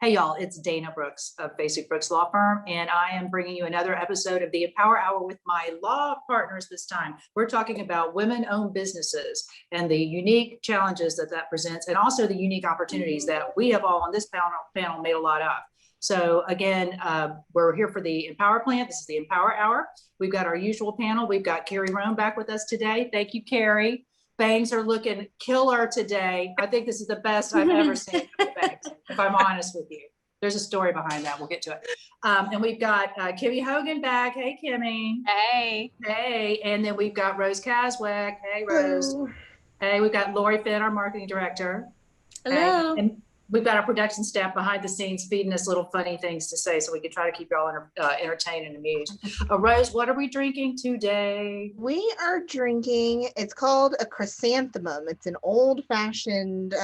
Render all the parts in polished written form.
Hey, y'all, it's Dana Brooks of Basic Brooks Law Firm, and I am bringing you another episode of the EmPower Hour with my law partners this time. We're talking about women-owned businesses and the unique challenges that that presents, and also the unique opportunities that we have all on this panel made a lot of. So again, we're here for the EmPower Plan. This is the EmPower Hour. We've got our usual panel. We've got Carrie Rome back with us today. Thank you, Carrie. Bangs are looking killer today. I think this is the best I've ever seen the bangs, if I'm honest with you. There's a story behind that. We'll get to it. And we've got Kimmy Hogan back. Hey, Kimmy. Hey. Hey. And then we've got Rose Caswick. Hey, Rose. Hello. Hey, we've got Lori Finn, our marketing director. Hello. Hey. And we've got our production staff behind the scenes feeding us little funny things to say so we can try to keep y'all entertained and amused. Rose, what are we drinking today? We are drinking, it's called a chrysanthemum. It's an old-fashioned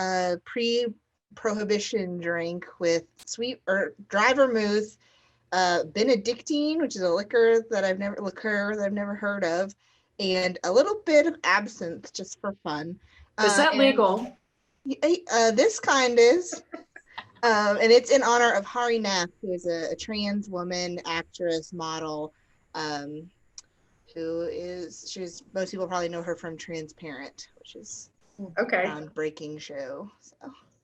pre-prohibition drink with sweet or dry vermouth, Benedictine, which is a liquor that I've never heard of, and a little bit of absinthe just for fun. Is that legal? This kind is, and it's in honor of Hari Nath, who is a trans woman, actress, model, most people probably know her from Transparent, which is a groundbreaking show. So,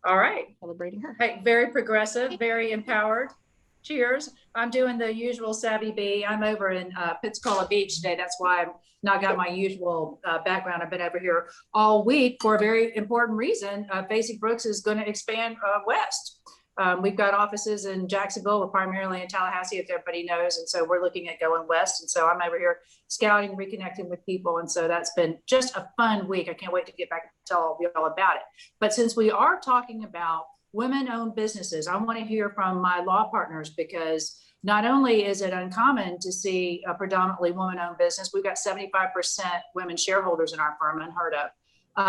all right, celebrating her. Hey, very progressive, very empowered. Cheers. I'm doing the usual Savvy Bee. I'm over in Pensacola Beach today. That's why I've not got my usual background. I've been over here all week for a very important reason. Basic Brooks is going to expand west. We've got offices in Jacksonville. We're primarily in Tallahassee, if everybody knows. And so we're looking at going west. And so I'm over here scouting, reconnecting with people. And so that's been just a fun week. I can't wait to get back and tell you all about it. But since we are talking about women-owned businesses, I want to hear from my law partners, because not only is it uncommon to see a predominantly woman-owned business, we've got 75% women shareholders in our firm, unheard of.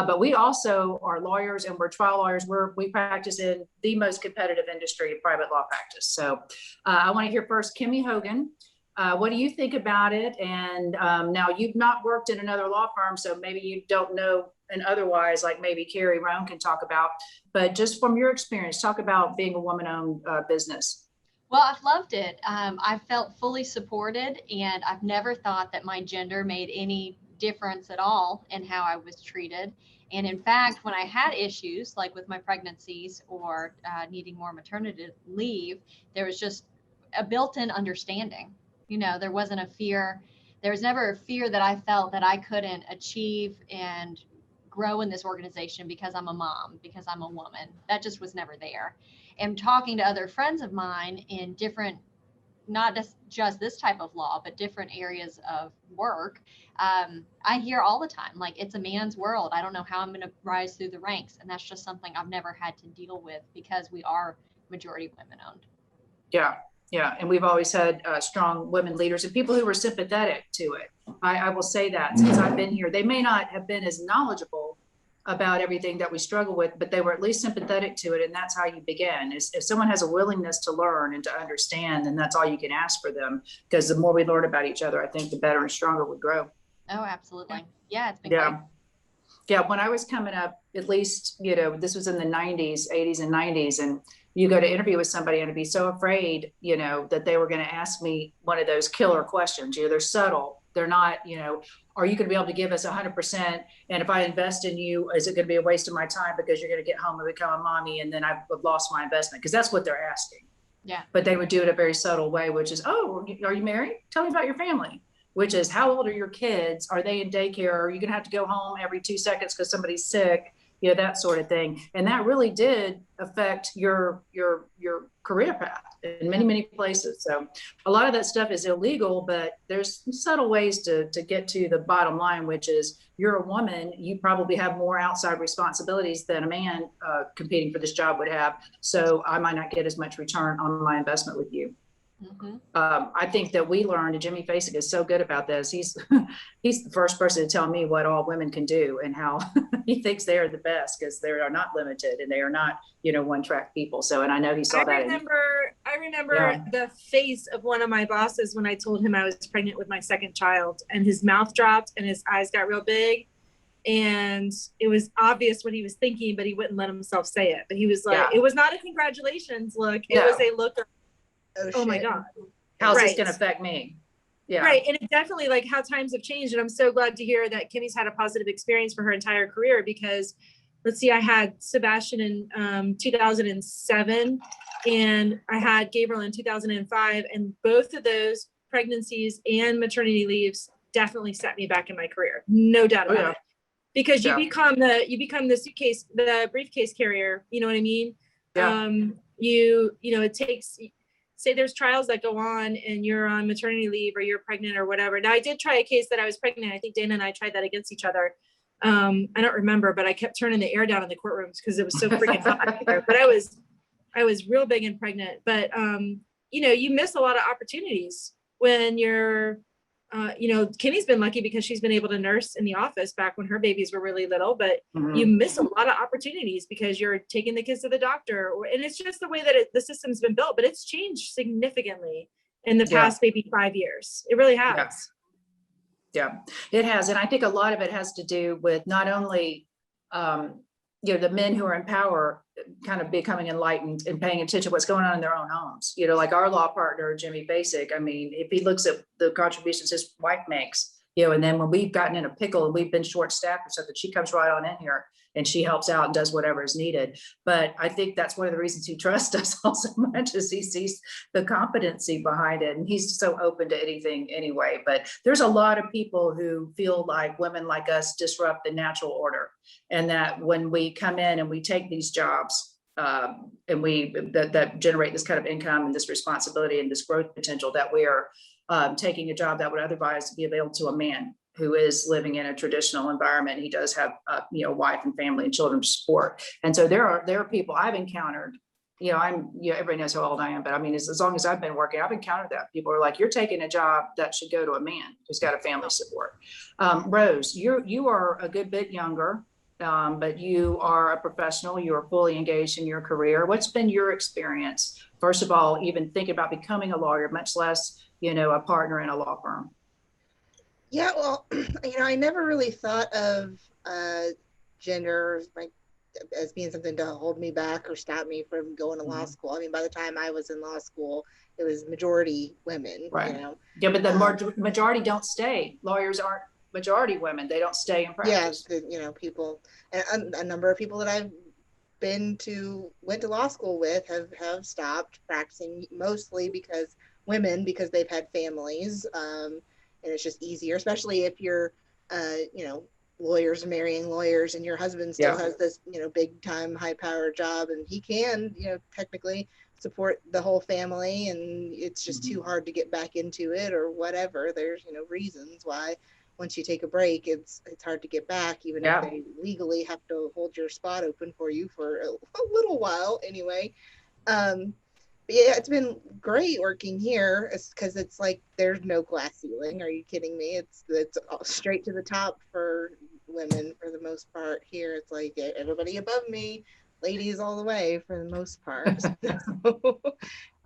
But we also are lawyers, and we're trial lawyers. We practice in the most competitive industry, private law practice. So I want to hear first, Kimmy Hogan. What do you think about it? And now you've not worked in another law firm, so maybe you don't know, and otherwise, like maybe Carrie Rome can talk about, but just from your experience, talk about being a woman-owned business. Well, I've loved it. I felt fully supported, and I've never thought that my gender made any difference at all in how I was treated. And in fact, when I had issues like with my pregnancies or needing more maternity leave, there was just a built-in understanding. You know, there wasn't a fear. There was never a fear that I felt that I couldn't achieve and grow in this organization because I'm a mom, because I'm a woman. That just was never there. And talking to other friends of mine in different, not just this type of law, but different areas of work, I hear all the time, like, it's a man's world. I don't know how I'm going to rise through the ranks. And that's just something I've never had to deal with because we are majority women owned. Yeah. Yeah. And we've always had strong women leaders and people who were sympathetic to it. I will say that since I've been here, they may not have been as knowledgeable about everything that we struggle with, but they were at least sympathetic to it. And that's how you begin. If someone has a willingness to learn and to understand, then that's all you can ask for them. Because the more we learn about each other, I think the better and stronger we grow. Oh, absolutely. Yeah, it's been great. Yeah, when I was coming up, at least, you know, this was in the 90s, 80s and 90s, and you go to interview with somebody and I'd be so afraid, you know, that they were going to ask me one of those killer questions. You know, they're subtle. They're not, you know, are you going to be able to give us 100%? And if I invest in you, is it going to be a waste of my time because you're going to get home and become a mommy and then I've lost my investment? Because that's what they're asking. Yeah. But they would do it a very subtle way, which is, oh, are you married? Tell me about your family. Which is, how old are your kids? Are they in daycare? Are you going to have to go home every 2 seconds because somebody's sick? You know, that sort of thing. And that really did affect your career path in many, many places. So a lot of that stuff is illegal, but there's subtle ways to get to the bottom line, which is, you're a woman, you probably have more outside responsibilities than a man competing for this job would have. So I might not get as much return on my investment with you. Mm-hmm. I think that we learned, and Jimmy Fasig is so good about this. He's the first person to tell me what all women can do and how he thinks they are the best, because they are not limited and they are not, you know, one-track people. So, and I know he saw that. I remember the face of one of my bosses when I told him I was pregnant with my second child, and his mouth dropped and his eyes got real big. and it was obvious what he was thinking, but he wouldn't let himself say it. But he was like, Yeah. it was not a congratulations look. It No. was a look of, oh my shit. God. How's this Right. going to affect me? Yeah. Right. And it definitely, like, how times have changed. And I'm so glad to hear that Kimmy's had a positive experience for her entire career, because let's see, I had Sebastian in 2007 and I had Gabriel in 2005. And both of those pregnancies and maternity leaves definitely set me back in my career. No doubt Oh, about yeah. it. Because you Yeah. become the suitcase, the briefcase carrier, you know what I mean? Yeah. You know, it takes, say there's trials that go on and you're on maternity leave or you're pregnant or whatever. Now I did try a case that I was pregnant. I think Dana and I tried that against each other. I don't remember, but I kept turning the air down in the courtrooms because it was so freaking hot there. But I was real big and pregnant. But you know, you miss a lot of opportunities when you're you know, Kimmy's been lucky because she's been able to nurse in the office back when her babies were really little, but you miss a lot of opportunities because you're taking the kids to the doctor, and it's just the way that the system's been built. But it's changed significantly in the past maybe 5 years. It really has. Yeah, it has. And I think a lot of it has to do with not only, you know, the men who are in power kind of becoming enlightened and paying attention to what's going on in their own homes. You know, like our law partner, Jimmy Basic. I mean, if he looks at the contributions his wife makes, you know, and then when we've gotten in a pickle and we've been short staffed or something, she comes right on in here and she helps out and does whatever is needed. But I think that's one of the reasons he trusts us all so much, is he sees the competency behind it. And he's so open to anything anyway. But there's a lot of people who feel like women like us disrupt the natural order. And that when we come in and we take these jobs and that generate this kind of income and this responsibility and this growth potential, that we are taking a job that would otherwise be available to a man who is living in a traditional environment. He does have, you know, wife and family and children to support. And so there are people I've encountered, you know, everybody knows how old I am, but I mean, as long as I've been working, I've encountered that people are like, you're taking a job that should go to a man who's got a family support. Rose, you are a good bit younger, but you are a professional. You are fully engaged in your career. What's been your experience, first of all, even thinking about becoming a lawyer, much less, you know, a partner in a law firm? Yeah, well, you know, I never really thought of gender as being something to hold me back or stop me from going to law school. I mean, by the time I was in law school, it was majority women, right? You know? Yeah, but the majority don't stay. Lawyers aren't majority women. They don't stay in practice. Yes, you know, people, and a number of people that I've went to law school with have stopped practicing, mostly because they've had families. And it's just easier, especially if you're, you know, lawyers marrying lawyers and your husband still has this, you know, big time, high power job, and he can, you know, technically support the whole family, and it's just too hard to get back into it or whatever. There's, you know, reasons why once you take a break, it's hard to get back, even if they legally have to hold your spot open for you for a little while anyway. But yeah, it's been great working here, because it's like there's no glass ceiling. Are you kidding me? It's straight to the top for women for the most part here. It's like everybody above me, ladies all the way for the most part. So,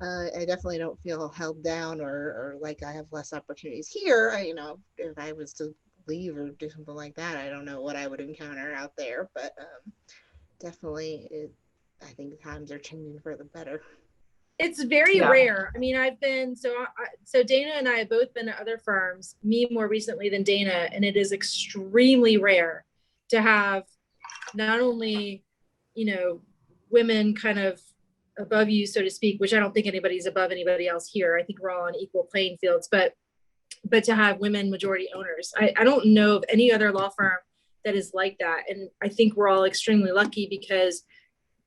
I definitely don't feel held down or like I have less opportunities here. You know, if I was to leave or do something like that, I don't know what I would encounter out there. But definitely, I think times are changing for the better. It's very rare. I mean, I've been, so Dana and I have both been at other firms, me more recently than Dana, and it is extremely rare to have not only, you know, women kind of above you, so to speak, which I don't think anybody's above anybody else here. I think we're all on equal playing fields, but to have women majority owners. I don't know of any other law firm that is like that. And I think we're all extremely lucky because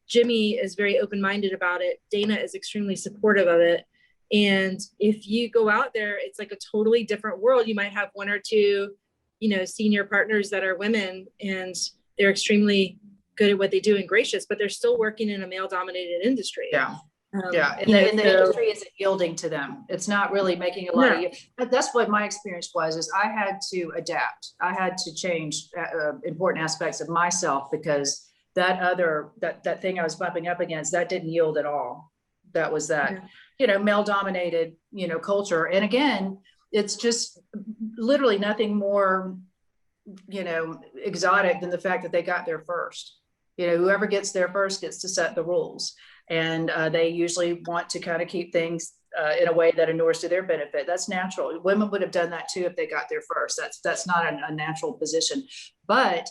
Jimmy is very open-minded about it. Dana is extremely supportive of it. And if you go out there, it's like a totally different world. You might have one or two, you know, senior partners that are women, and they're extremely good at what they do and gracious, but they're still working in a male-dominated industry. And the industry isn't yielding to them. It's not really making a lot of. That's what my experience was. Is I had to adapt. I had to change important aspects of myself, because that thing I was bumping up against, that didn't yield at all. That was you know, male dominated, you know, culture. And again, it's just literally nothing more exotic than the fact that they got there first. Whoever gets there first gets to set the rules. And they usually want to kind of keep things in a way that inures to their benefit. That's natural. Women would have done that too if they got there first. That's not a natural position. But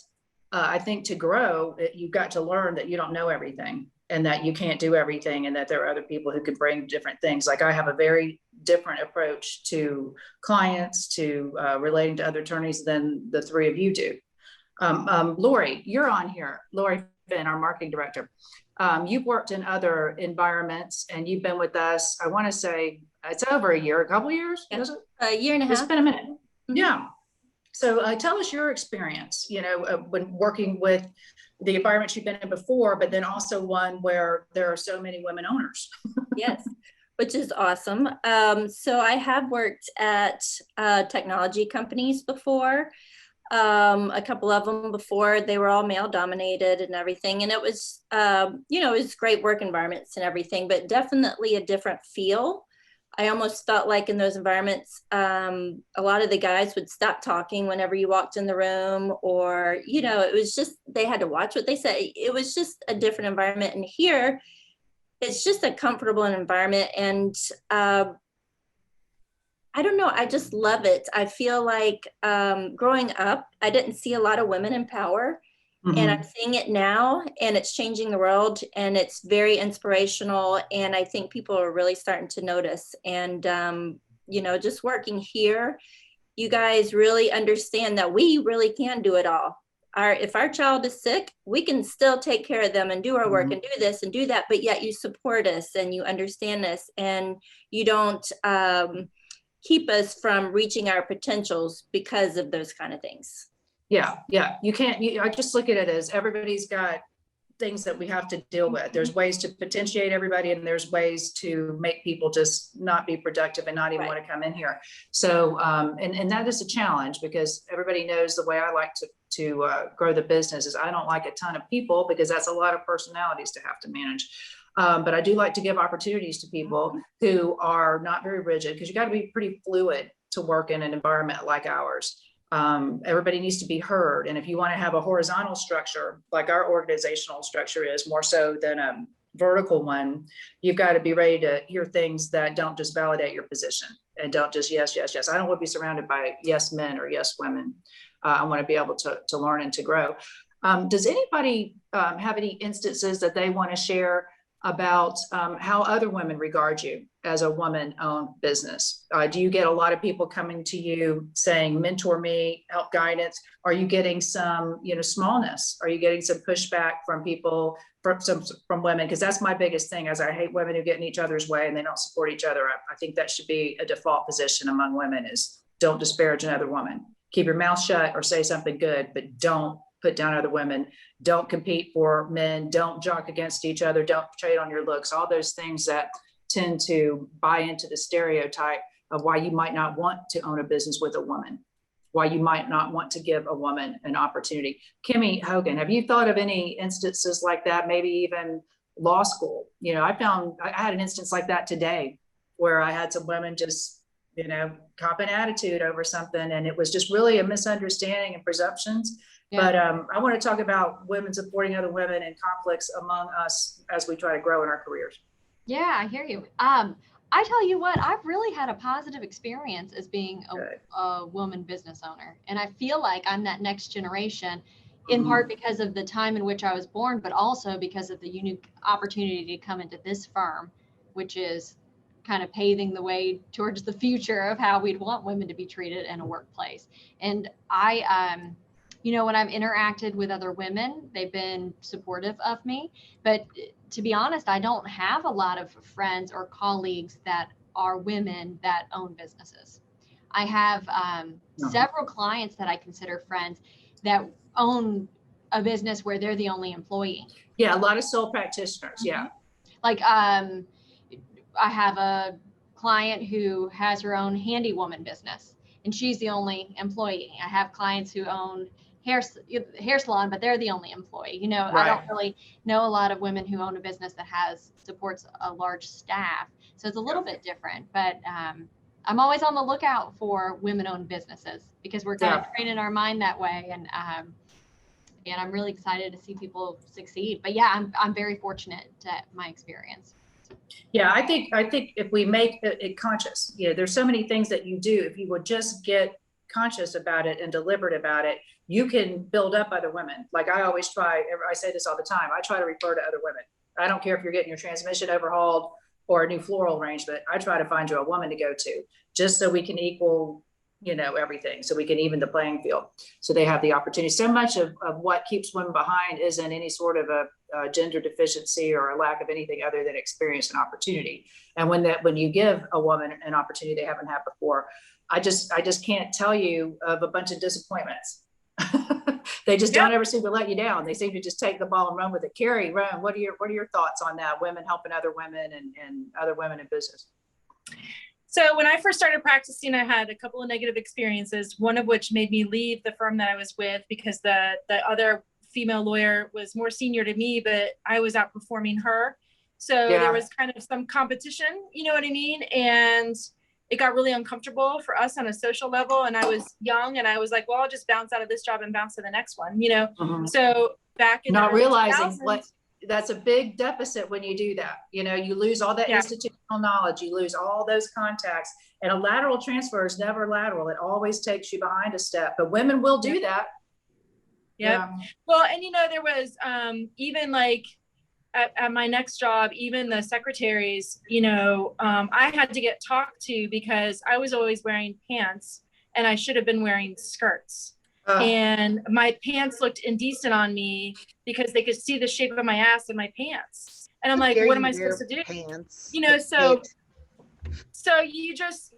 I think to grow, you've got to learn that you don't know everything and that you can't do everything and that there are other people who can bring different things. Like I have a very different approach to clients, to relating to other attorneys than the three of you do. Lori, you're on here. Lori Finn, our marketing director. You've worked in other environments and you've been with us, I want to say it's over a couple of years? Yeah. Is it? A year and a half. It's been a minute. Mm-hmm. Yeah. So tell us your experience, when working with the environments you've been in before, but then also one where there are so many women owners. Yes, which is awesome. So I have worked at technology companies before, a couple of them before. They were all male dominated and everything. And it was, it was great work environments and everything, but definitely a different feel. I almost felt like in those environments, a lot of the guys would stop talking whenever you walked in the room, or, it was just, they had to watch what they say. It was just a different environment. And here, it's just a comfortable environment. And I don't know, I just love it. I feel like growing up, I didn't see a lot of women in power. Mm-hmm. And I'm seeing it now, and it's changing the world, and it's very inspirational. And I think people are really starting to notice. And, just working here, you guys really understand that we really can do it all. If our child is sick, we can still take care of them and do our work, mm-hmm. and do this and do that, but yet you support us and you understand us, and you don't keep us from reaching our potentials because of those kind of things. Yeah. You can't, I just look at it as everybody's got things that we have to deal with. There's ways to potentiate everybody, and there's ways to make people just not be productive and not even want to come in here. So, and that is a challenge, because everybody knows the way I like to grow the business is I don't like a ton of people, because that's a lot of personalities to have to manage. But I do like to give opportunities to people who are not very rigid, because you got to be pretty fluid to work in an environment like ours. Everybody needs to be heard. And if you want to have a horizontal structure, like our organizational structure is, more so than a vertical one, you've got to be ready to hear things that don't just validate your position and don't just yes. I don't want to be surrounded by yes men or yes women. I want to be able to learn and to grow. Does anybody have any instances that they want to share about how other women regard you as a woman-owned business? Do you get a lot of people coming to you saying, mentor me, help guidance? Are you getting some, smallness? Are you getting some pushback from people, from women? Because that's my biggest thing, is I hate women who get in each other's way and they don't support each other. I think that should be a default position among women, is don't disparage another woman. Keep your mouth shut or say something good, but don't put down other women. Don't compete for men. Don't jock against each other. Don't trade on your looks. All those things that tend to buy into the stereotype of why you might not want to own a business with a woman, why you might not want to give a woman an opportunity. Kimmy Hogan, have you thought of any instances like that? Maybe even law school. I had an instance like that today, where I had some women just, cop an attitude over something, and it was just really a misunderstanding and presumptions. Yeah. But I want to talk about women supporting other women and conflicts among us as we try to grow in our careers. Yeah, I hear you. I tell you what, I've really had a positive experience as being a woman business owner. And I feel like I'm that next generation, in part because of the time in which I was born, but also because of the unique opportunity to come into this firm, which is kind of paving the way towards the future of how we'd want women to be treated in a workplace. And I, when I've interacted with other women, they've been supportive of me. But to be honest, I don't have a lot of friends or colleagues that are women that own businesses. I have several clients that I consider friends that own a business where they're the only employee. Yeah, a lot of sole practitioners. Yeah. Like I have a client who has her own handy woman business, and she's the only employee. I have clients who own hair salon, but they're the only employee. Right. I don't really know a lot of women who own a business that supports a large staff. So it's a little bit different, but I'm always on the lookout for women-owned businesses because we're kind of Yeah. training our mind that way. And I'm really excited to see people succeed. But yeah, I'm very fortunate to my experience. Yeah, I think if we make it conscious, there's so many things that you do. If you would just get conscious about it and deliberate about it, you can build up other women. Like I always try, I say this all the time, I try to refer to other women. I don't care if you're getting your transmission overhauled or a new floral arrangement. I try to find you a woman to go to, just so we can equal, everything, so we can even the playing field, so they have the opportunity. So much of what keeps women behind isn't any sort of a gender deficiency or a lack of anything other than experience and opportunity. And when you give a woman an opportunity they haven't had before, I just can't tell you of a bunch of disappointments. They just don't ever seem to let you down. They seem to just take the ball and run with it. Carrie, Roan, what are your thoughts on that? Women helping other women and other women in business. So when I first started practicing, I had a couple of negative experiences, one of which made me leave the firm that I was with because the other female lawyer was more senior to me, but I was outperforming her. So there was kind of some competition, you know what I mean? And it got really uncomfortable for us on a social level. And I was young and I was like, well, I'll just bounce out of this job and bounce to the next one, So back in not the early realizing 2000s, what that's a big deficit when you do that. You lose all that institutional knowledge, you lose all those contacts, and a lateral transfer is never lateral. It always takes you behind a step, but women will do that. Yeah. Well, and there was even like at my next job, even the secretaries, I had to get talked to because I was always wearing pants and I should have been wearing skirts. And my pants looked indecent on me because they could see the shape of my ass in my pants. And I'm like, what am I supposed to do? Pants. So you just,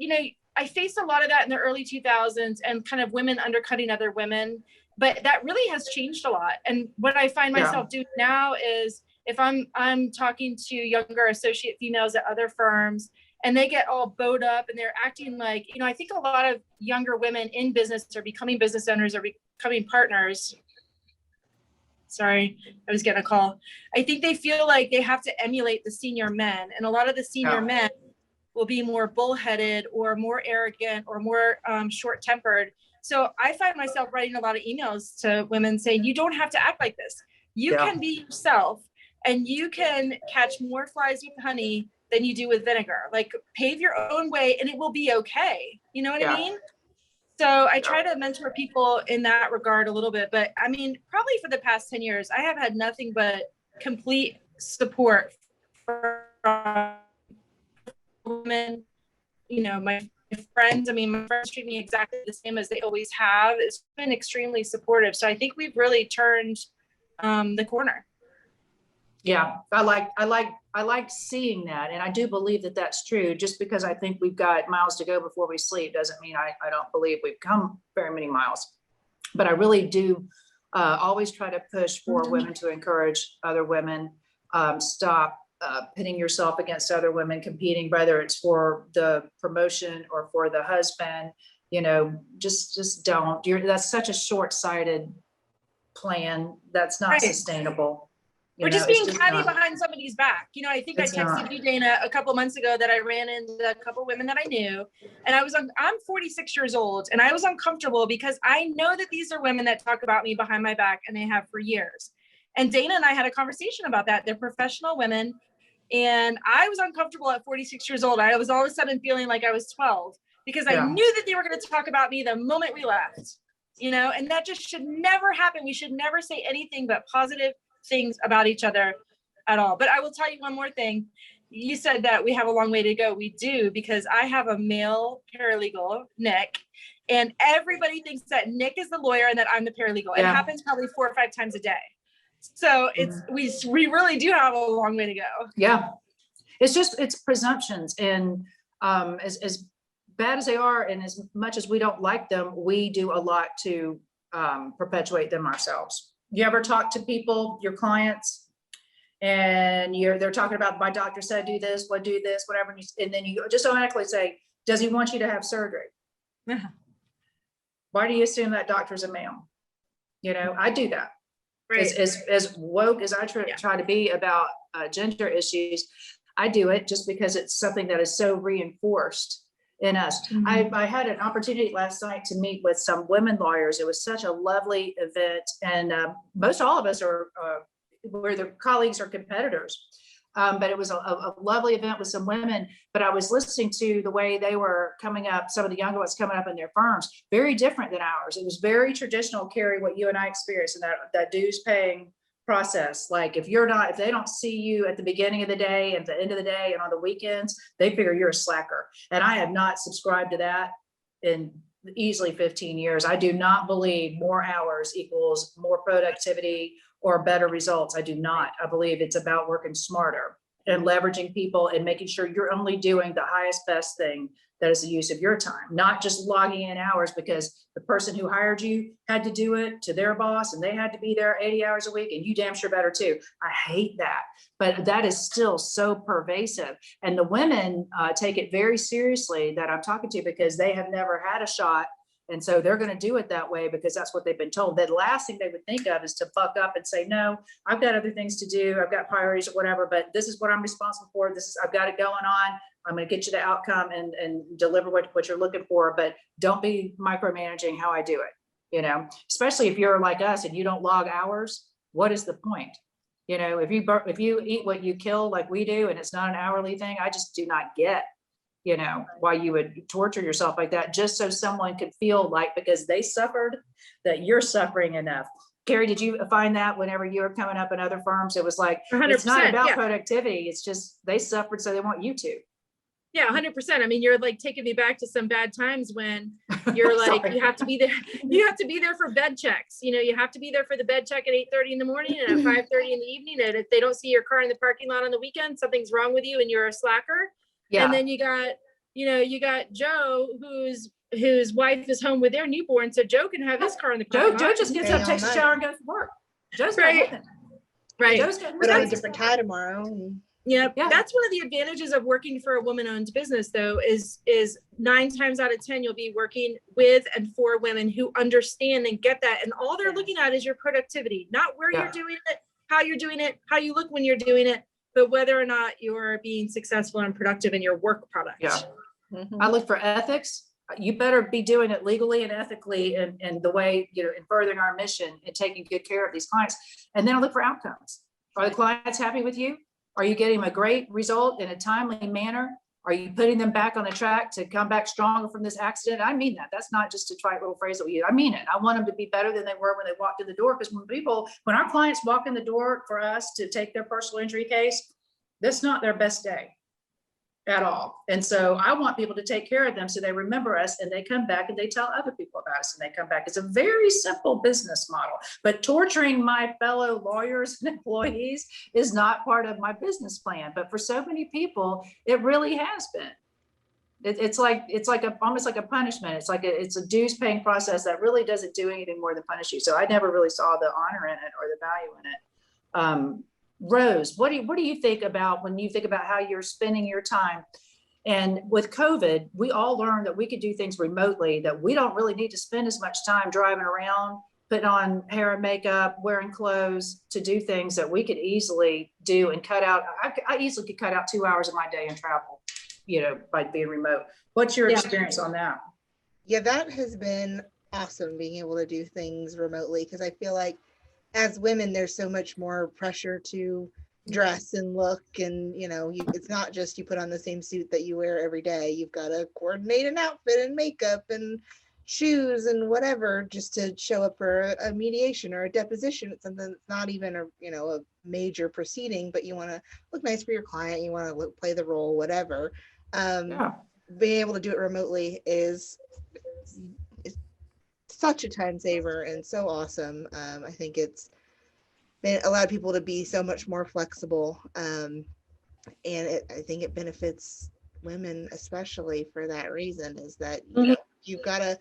I faced a lot of that in the early 2000s and kind of women undercutting other women, but that really has changed a lot. And what I find myself doing now is if I'm talking to younger associate females at other firms and they get all bowed up and they're acting like, I think a lot of younger women in business are becoming business owners or becoming partners. Sorry, I was getting a call. I think they feel like they have to emulate the senior men, and a lot of the senior men will be more bullheaded or more arrogant or more short-tempered. So I find myself writing a lot of emails to women saying, you don't have to act like this. You can be yourself and you can catch more flies with honey than you do with vinegar. Like pave your own way and it will be okay. You know what I mean? So I try to mentor people in that regard a little bit, but I mean, probably for the past 10 years, I have had nothing but complete support from women, my friends. I mean, my friends treat me exactly the same as they always have. It's been extremely supportive. So I think we've really turned the corner. Yeah, I like seeing that, and I do believe that that's true. Just because I think we've got miles to go before we sleep doesn't mean I don't believe we've come very many miles. But I really do always try to push for women to encourage other women. Stop pitting yourself against other women, competing, whether it's for the promotion or for the husband. Just don't. That's such a short-sighted plan. That's not sustainable. We're just being catty behind somebody's back. I think I texted you, Dana, a couple months ago that I ran into a couple women that I knew, and I'm 46 years old, and I was uncomfortable because I know that these are women that talk about me behind my back, and they have for years. And Dana and I had a conversation about that. They're professional women, and I was uncomfortable at 46 years old. I was all of a sudden feeling like I was 12 because I knew that they were going to talk about me the moment we left. And that just should never happen. We should never say anything but positive things about each other at all. But I will tell you one more thing. You said that we have a long way to go. We do, because I have a male paralegal, Nick, and everybody thinks that Nick is the lawyer and that I'm the paralegal. It happens probably 4 or 5 times a day. So we really do have a long way to go. Yeah. It's presumptions, and as bad as they are, and as much as we don't like them, we do a lot to perpetuate them ourselves. You ever talk to people, your clients, and they're talking about, my doctor said do this, whatever, and then you just automatically say, does he want you to have surgery? Why do you assume that doctor's a male? I do that. As woke as I try to be about gender issues, I do it just because it's something that is so reinforced in us. I had an opportunity last night to meet with some women lawyers. It was such a lovely event, and most all of us are we're their colleagues or competitors. But it was a lovely event with some women. But I was listening to the way they were coming up, some of the younger ones coming up in their firms, very different than ours. It was very traditional, Carrie, what you and I experienced in that dues paying process. Like if they don't see you at the beginning of the day, at the end of the day, and on the weekends, they figure you're a slacker. And I have not subscribed to that in easily 15 years. I do not believe more hours equals more productivity or better results. I do not. I believe it's about working smarter and leveraging people and making sure you're only doing the highest, best thing that is the use of your time, not just logging in hours because the person who hired you had to do it to their boss and they had to be there 80 hours a week and you damn sure better too. I hate that, but that is still so pervasive. And the women take it very seriously that I'm talking to because they have never had a shot. And so they're going to do it that way because that's what they've been told. The last thing they would think of is to fuck up and say, no, I've got other things to do. I've got priorities or whatever, but this is what I'm responsible for. I've got it going on. I'm going to get you the outcome and deliver what you're looking for, but don't be micromanaging how I do it. Especially if you're like us and you don't log hours, what is the point? If you eat what you kill like we do, and it's not an hourly thing, I just do not get why you would torture yourself like that, just so someone could feel like, because they suffered, that you're suffering enough. Carrie, did you find that whenever you were coming up in other firms, it was like, it's not about productivity. It's just, they suffered, so they want you to. Yeah, 100%. I mean, you're like taking me back to some bad times when you're like, you have to be there. You have to be there for bed checks. You have to be there for the bed check at 8:30 in the morning and at 5:30 in the evening. And if they don't see your car in the parking lot on the weekend, something's wrong with you and you're a slacker. Yeah. And then you got Joe, whose wife is home with their newborn, so Joe can have his car in the car. Joe just gets up, takes a shower, and goes to work. Joe's right. But on a different tie tomorrow. Yeah, that's one of the advantages of working for a woman-owned business, though, is 9 times out of 10 you'll be working with and for women who understand and get that, and all they're looking at is your productivity, not where you're doing it, how you're doing it, how you look when you're doing it, but whether or not you're being successful and productive in your work product. Yeah. I look for ethics. You better be doing it legally and ethically and the way, in furthering our mission and taking good care of these clients. And then I look for outcomes. Are the clients happy with you? Are you getting a great result in a timely manner? Are you putting them back on the track to come back stronger from this accident? I mean that. That's not just a trite little phrase that we use. I mean it. I want them to be better than they were when they walked in the door. Because when our clients walk in the door for us to take their personal injury case, that's not their best day at all. And so I want people to take care of them so they remember us and they come back and they tell other people about us and they come back. It's a very simple business model, but torturing my fellow lawyers and employees is not part of my business plan. But for so many people, it really has been. It's almost like a punishment. It's a dues paying process that really doesn't do anything more than punish you. So I never really saw the honor in it or the value in it. Rose, what do you think about when you think about how you're spending your time? And with COVID, we all learned that we could do things remotely, that we don't really need to spend as much time driving around, putting on hair and makeup, wearing clothes to do things that we could easily do and cut out. I easily could cut out 2 hours of my day and travel, by being remote. What's your experience on that? Yeah, that has been awesome, being able to do things remotely, because I feel like as women, there's so much more pressure to dress and look, and it's not just you put on the same suit that you wear every day. You've got to coordinate an outfit and makeup and shoes and whatever just to show up for a mediation or a deposition. It's something that's not even a major proceeding, but you want to look nice for your client. You want to play the role, whatever. Being able to do it remotely is such a time saver and so awesome. I think it's allowed people to be so much more flexible, and I think it benefits women especially for that reason, is that you've got to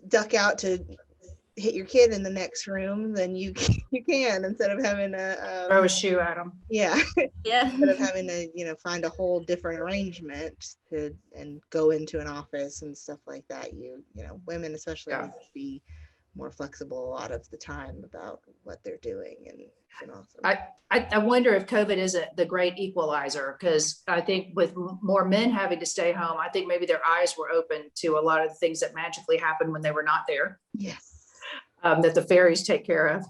duck out to hit your kid in the next room, then you can, instead of having to throw a shoe at them. Instead of having to find a whole different arrangement and go into an office and stuff like that. Women especially need to be more flexible a lot of the time about what they're doing, and it's been awesome. I wonder if COVID isn't the great equalizer, because I think with more men having to stay home, I think maybe their eyes were open to a lot of the things that magically happened when they were not there. Yes. That the fairies take care of.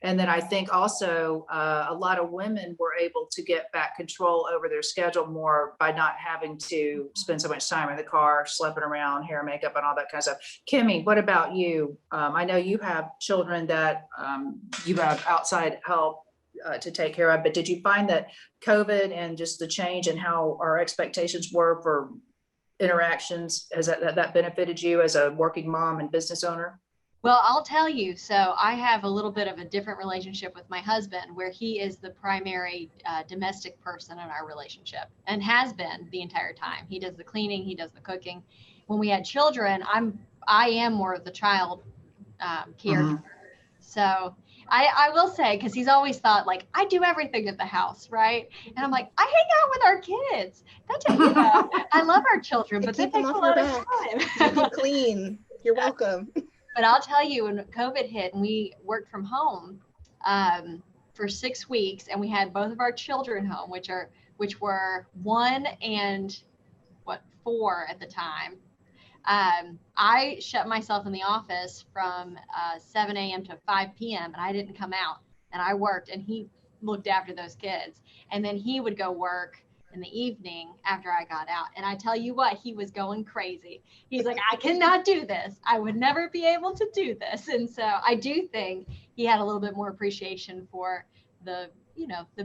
And then I think also a lot of women were able to get back control over their schedule more by not having to spend so much time in the car, schlepping around, hair, makeup, and all that kind of stuff. Kimmy, what about you? I know you have children that you have outside help to take care of, but did you find that COVID and just the change in how our expectations were for interactions, has that benefited you as a working mom and business owner? Well, I'll tell you. So I have a little bit of a different relationship with my husband, where he is the primary domestic person in our relationship, and has been the entire time. He does the cleaning, he does the cooking. When we had children, I am more of the child caregiver. So I will say, because he's always thought like I do everything at the house, right? And I'm like, I hang out with our kids. I love our children, but that takes a lot of time. Keep them clean. You're welcome. But I'll tell you, when COVID hit and we worked from home for 6 weeks, and we had both of our children home, which were 1 and 4 at the time. I shut myself in the office from 7 a.m. to 5 p.m. and I didn't come out, and I worked, and he looked after those kids, and then he would go work in the evening after I got out. And I tell you what, he was going crazy. He's like, I cannot do this. I would never be able to do this. And so I do think he had a little bit more appreciation for the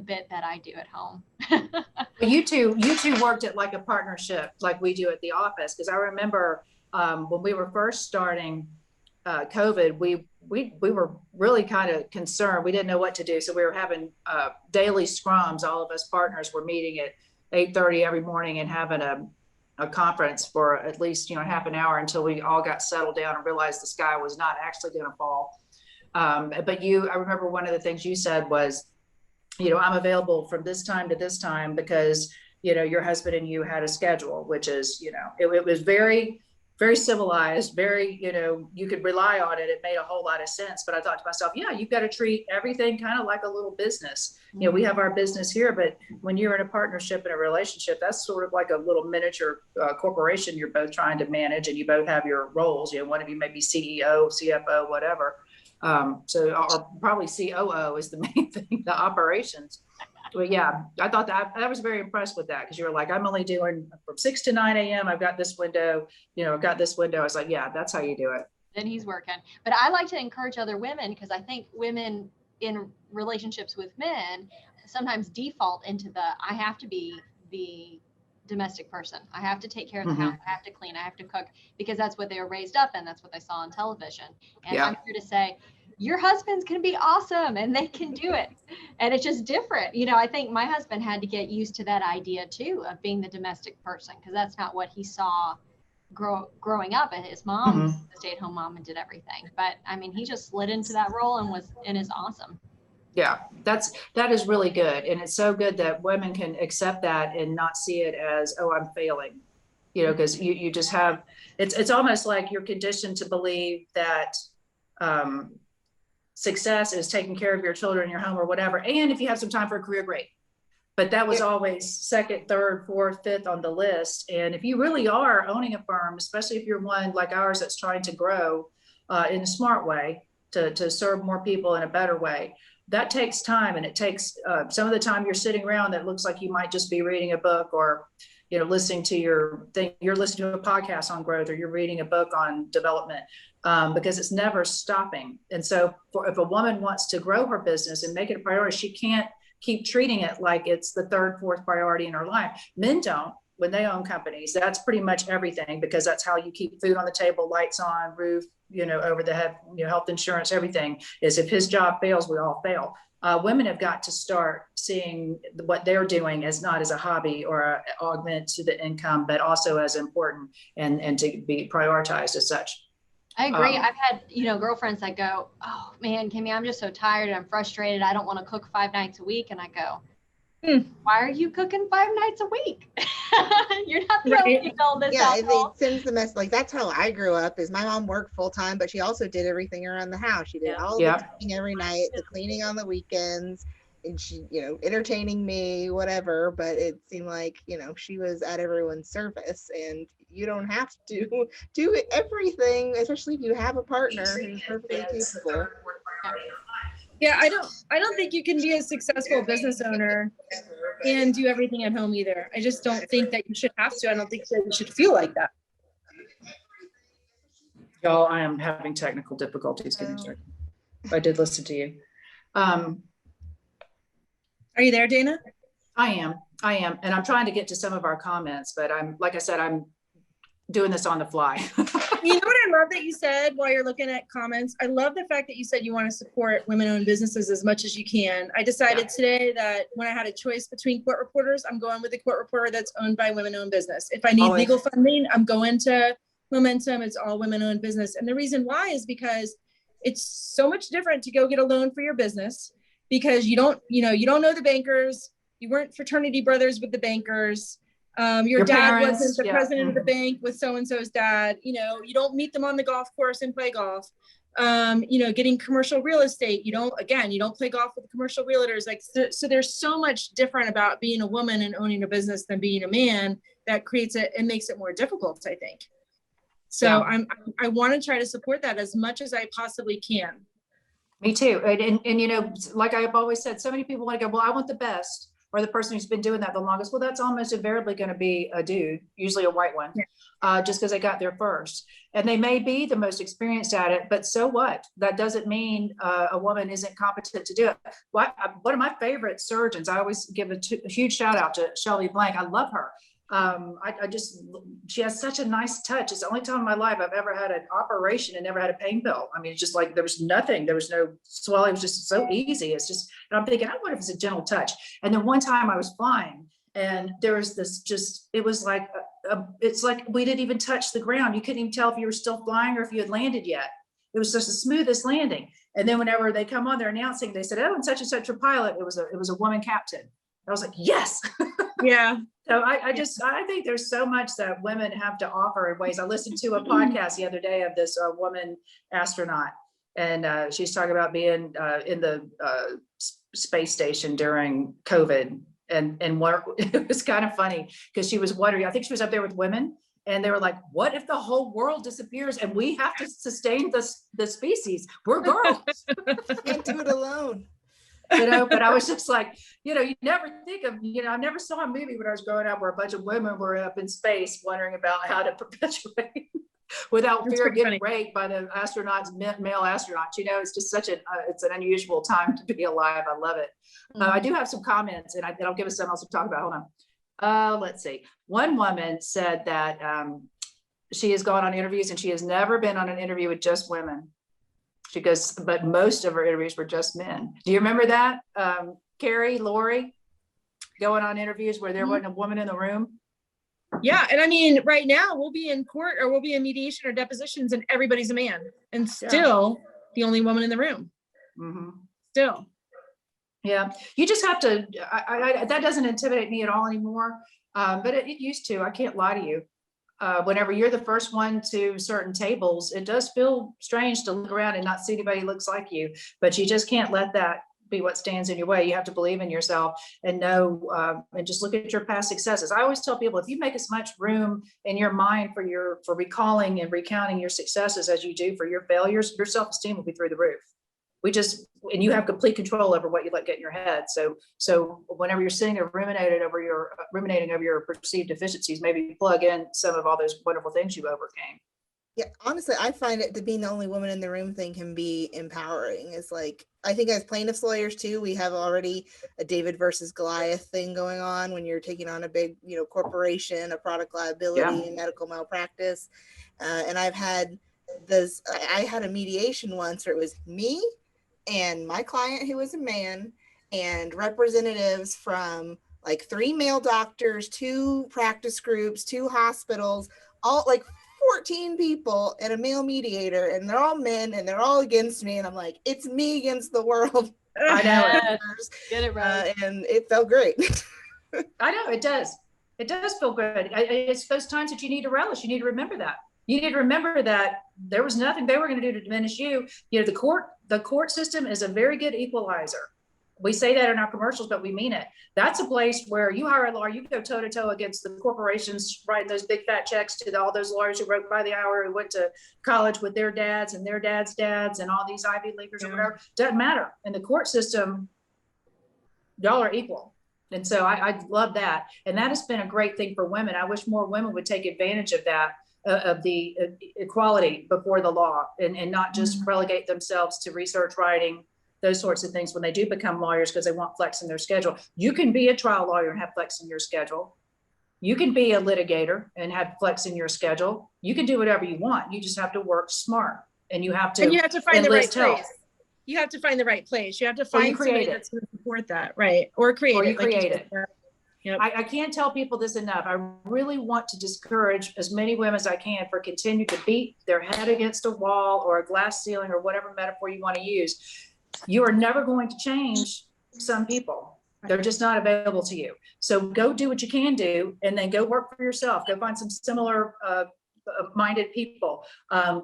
bit that I do at home. Well, you two worked at like a partnership like we do at the office. Because I remember when we were first starting COVID, we were really kind of concerned. We didn't know what to do. So we were having daily scrums. All of us partners were meeting at 8:30 every morning and having a conference for at least half an hour until we all got settled down and realized the sky was not actually going to fall. But I remember one of the things you said was, I'm available from this time to this time, because your husband and you had a schedule, which is it was very, very civilized, very, you could rely on it. It made a whole lot of sense. But I thought to myself, you've got to treat everything kind of like a little business. We have our business here, but when you're in a partnership and a relationship, that's sort of like a little miniature corporation you're both trying to manage, and you both have your roles. One of you may be CEO, CFO, whatever. Or probably COO is the main thing, the operations. But yeah, I thought that I was very impressed with that, because you were like, I'm only doing from 6 to 9 a.m. I've got this window, I've got this window. I was like, yeah, that's how you do it. Then he's working. But I like to encourage other women, because I think women in relationships with men sometimes default into I have to be the domestic person. I have to take care of the house. I have to clean. I have to cook, because that's what they were raised up in. That's what they saw on television. And I'm here to say, your husbands can be awesome and they can do it. And it's just different. I think my husband had to get used to that idea too, of being the domestic person, because that's not what he saw growing up. And his mom was a stay-at-home mom and did everything. But I mean, he just slid into that role and is awesome. Yeah, that is really good. And it's so good that women can accept that and not see it as, oh, I'm failing, because you just have, it's almost like you're conditioned to believe that success is taking care of your children in your home or whatever. And if you have some time for a career, great. But that was always second, third, fourth, fifth on the list. And if you really are owning a firm, especially if you're one like ours that's trying to grow in a smart way to serve more people in a better way, that takes time. And it takes some of the time you're sitting around that looks like you might just be reading a book, or listening to you're listening to a podcast on growth, or you're reading a book on development, because it's never stopping. And so if a woman wants to grow her business and make it a priority, she can't keep treating it like it's the third, fourth priority in her life. Men don't. When they own companies, that's pretty much everything, because that's how you keep food on the table, lights on, roof, over the head, health insurance, everything is, if his job fails, we all fail. Women have got to start seeing what they're doing as not as a hobby or a augment to the income, but also as important and to be prioritized as such. I agree. I've had, girlfriends that go, oh man, Kimmy, I'm just so tired and I'm frustrated. I don't want to cook 5 nights a week. And I go, Why are you cooking 5 nights a week? You're not the Right. only adult in this Yeah, household. it sends the mess. Like that's how I grew up. Is my mom worked full time, but she also did everything around the house. She did all the cooking every night, the cleaning on the weekends, and she, entertaining me, whatever. But it seemed like she was at everyone's service, and you don't have to do everything, especially if you have a partner who's perfectly capable. Yeah, I don't think you can be a successful business owner and do everything at home either. I just don't think that you should have to. I don't think that you should feel like that. Y'all, I am having technical difficulties getting started. I did listen to you. Are you there, Dana? I am. And I'm trying to get to some of our comments, but like I said, I'm doing this on the fly. You know what I love that you said while you're looking at comments? I love the fact that you said you want to support women-owned businesses as much as you can. I decided today that when I had a choice between court reporters, I'm going with the court reporter that's owned by women-owned business. If I need legal funding, I'm going to Momentum. It's all women-owned business. And the reason why is because it's so much different to go get a loan for your business because you don't know the bankers. You weren't fraternity brothers with the bankers. Your dad parents, wasn't the president of the bank with so-and-so's dad. You don't meet them on the golf course and play golf. Getting commercial real estate, you don't play golf with commercial realtors. So there's so much different about being a woman and owning a business than being a man that creates it and makes it more difficult, I think. So I want to try to support that as much as I possibly can. Me too. And like I've always said, so many people want to go, well, I want the best, or the person who's been doing that the longest. Well, that's almost invariably going to be a dude, usually a white one, just because they got there first. And they may be the most experienced at it, but so what? That doesn't mean a woman isn't competent to do it. One of my favorite surgeons, I always give a huge shout out to Shelby Blank. I love her. She has such a nice touch. It's the only time in my life I've ever had an operation and never had a pain pill. I mean, it's just like, there was nothing, there was no swelling. It was just so easy. It's just, and I'm thinking, I wonder if it's a gentle touch. And then one time I was flying and there was this, it was like, it's like, we didn't even touch the ground. You couldn't even tell if you were still flying or if you had landed yet. It was just the smoothest landing. And then whenever they come on, they're announcing, they said, oh, and such a pilot, it was a woman captain. I was like, yes. Yeah. So I think there's so much that women have to offer in ways. I listened to a podcast the other day of this woman astronaut, and she's talking about being in the space station during COVID. And what, it was kind of funny because she was wondering, I think she was up there with women, and they were like, what if the whole world disappears and we have to sustain the species? We're girls. Can't do it alone. But I was just like, you never think of, I never saw a movie when I was growing up where a bunch of women were up in space wondering about how to perpetuate without fear of getting raped by the astronauts, male astronauts. It's just it's an unusual time to be alive. I love it. I do have some comments, and I'll give us something else to talk about. Hold on. Let's see. One woman said that she has gone on interviews and she has never been on an interview with just women. She goes, but most of her interviews were just men. Do you remember that? Carrie, Lori, going on interviews where there wasn't a woman in the room? Yeah. And I mean, right now we'll be in court or we'll be in mediation or depositions and everybody's a man and still the only woman in the room. Mm-hmm. Still. Yeah. You just have to, that doesn't intimidate me at all anymore. But it used to, I can't lie to you. Whenever you're the first one to certain tables, it does feel strange to look around and not see anybody who looks like you, but you just can't let that be what stands in your way. You have to believe in yourself and know, and just look at your past successes. I always tell people, if you make as much room in your mind for recalling and recounting your successes as you do for your failures, your self-esteem will be through the roof. And you have complete control over what you let get in your head. So whenever you're sitting there ruminating over your perceived deficiencies, maybe plug in some of all those wonderful things you overcame. Yeah, honestly, I find it that being the only woman in the room thing can be empowering. It's like, I think as plaintiffs lawyers too, we have already a David versus Goliath thing going on when you're taking on a big, corporation, a product liability, medical malpractice. And I've had I had a mediation once where it was me and my client who was a man and representatives from like 3 male doctors, 2 practice groups, 2 hospitals, all like 14 people and a male mediator, and they're all men and they're all against me. And I'm like, it's me against the world. I know it. Yes. Get it right. And it felt great. I know it does. It does feel good. It's those times that you need to relish. You need to remember that. You need to remember that there was nothing they were going to do to diminish you. You know, the court system is a very good equalizer. We say that in our commercials, but we mean it. That's a place where you hire a lawyer, you go toe to toe against the corporations writing those big fat checks to all those lawyers who wrote by the hour, who went to college with their dads and their dads' dads and all these Ivy Leaguers or whatever. Doesn't matter. In the court system, y'all are equal. And so I love that. And that has been a great thing for women. I wish more women would take advantage of that, of the equality before the law, and not just relegate themselves to research writing, those sorts of things when they do become lawyers because they want flex in their schedule. You can be a trial lawyer and have flex in your schedule. You can be a litigator and have flex in your schedule. You can do whatever you want. You just have to work smart, and you have to find the right enlist help. place. You have to find the right place. You have to find somebody create it. that's going to support that, right? Or create Or you it. like create said. it. Yep. I can't tell people this enough. I really want to discourage as many women as I can for continue to beat their head against a wall or a glass ceiling or whatever metaphor you want to use. You are never going to change some people. They're just not available to you. So go do what you can do, and then go work for yourself. Go find some similar minded people.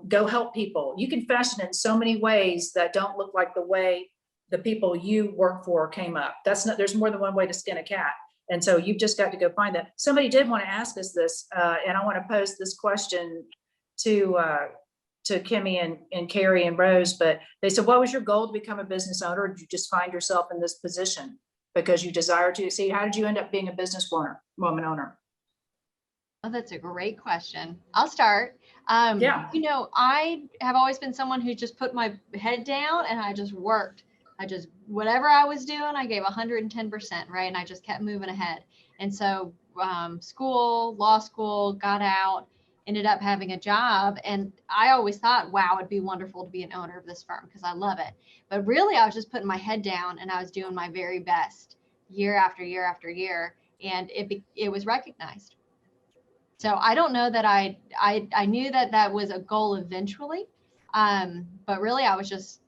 Go help people. You can fashion it in so many ways that don't look like the way the people you work for came up. There's more than one way to skin a cat. And so you've just got to go find that. Somebody did want to ask us this, and I want to pose this question to Kimmy and Carrie and Rose, but they said, what was your goal to become a business owner? Or did you just find yourself in this position because you desire to? See, how did you end up being a business woman owner? Oh, that's a great question. I'll start. Yeah. You know, I have always been someone who just put my head down and I just worked. Whatever I was doing, I gave 110%, right? And I just kept moving ahead. And so law school, got out, ended up having a job. And I always thought, wow, it'd be wonderful to be an owner of this firm because I love it. But really, I was just putting my head down and I was doing my very best year after year after year. And it was recognized. So I don't know that I knew that was a goal eventually. But really, I was just